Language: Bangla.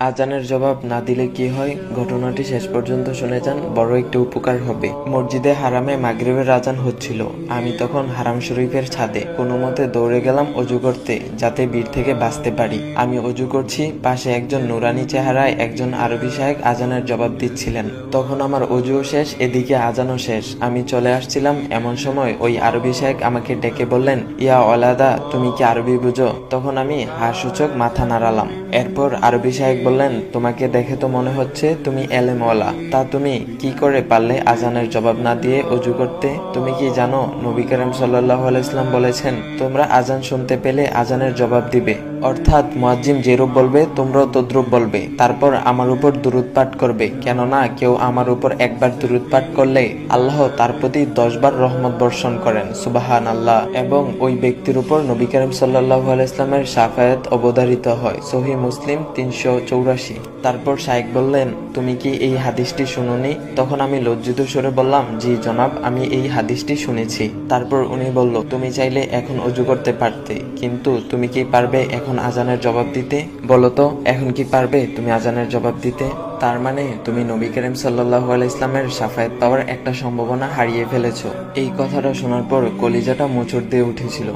আজানের জবাব না দিলে কি হয়, ঘটনাটি শেষ পর্যন্ত শুনে যান, বড় একটি উপকার হবে। মসজিদে হারামে মাগরিবের আজান হচ্ছিল। আমি তখন হারাম শরীফের ছাদে কোনো মতে দৌড়ে গেলাম অজু করতে, যাতে ভিড় থেকে বাঁচতে পারি। আমি অজু করছি, পাশে একজন নুরানি চেহারায় একজন আরবি সাহেব আজানের জবাব দিচ্ছিলেন। তখন আমার অজুও শেষ, এদিকে আজানও শেষ। আমি চলে আসছিলাম, এমন সময় ওই আরবি সাহেব আমাকে ডেকে বললেন, ইয়া ওলাদা, তুমি কি আরবি বুঝো? তখন আমি হাসূচক মাথা নাড়ালাম। এরপর আরবি সাহেব বললেন, তোমাকে দেখে তো মনে হচ্ছে তুমি এলেমওয়ালা, তা তুমি কি করে পারলে আজানের জবাব না দিয়ে অজু করতে? তুমি কি জানো নবী করিম সাল্লাল্লাহু আলাইহি ওয়াসাল্লাম বলেছেন, তোমরা আজান শুনতে পেলে আজানের জবাব দিবে, অর্থাৎ মুয়াজ্জিন যেরূপ বলবে তোমরাও তদ্রূপ বলবে, তারপর আমার উপর দুরূদ পাঠ করবে, কেননা কেউ আমার উপর একবার দুরূদ পাঠ করলে আল্লাহ তার প্রতি 10 বার রহমত বর্ষণ করেন, সুবহানাল্লাহ। এবং ওই ব্যক্তির উপর নবী করিম সাল্লাল্লাহু আলাইহি ওয়াসাল্লামের শাফায়াত অবধারিত হয়, সহিহ মুসলিম 384। তারপর শাইখ বললেন, তুমি কি এই হাদিসটি শুনোনি? তখন আমি লজ্জিত স্বরে বললাম, জি জনাব, আমি এই হাদিসটি শুনেছি। তারপর উনি বলল, তুমি চাইলে এখন অজু করতে পারতে, কিন্তু তুমি কি পারবে এখন আজানের জবাব দিতে? বলো তো, এখন কি পারবে তুমি আজানের জবাব দিতে? তার মানে তুমি নবী করিম সাল্লাল্লাহু আলাইহি ইসলামের শাফায়াত পাওয়ার একটা সম্ভাবনা হারিয়ে ফেলেছো। এই কথাটা শোনার পর কলিজাটা মোচড় দিয়ে উঠেছিল।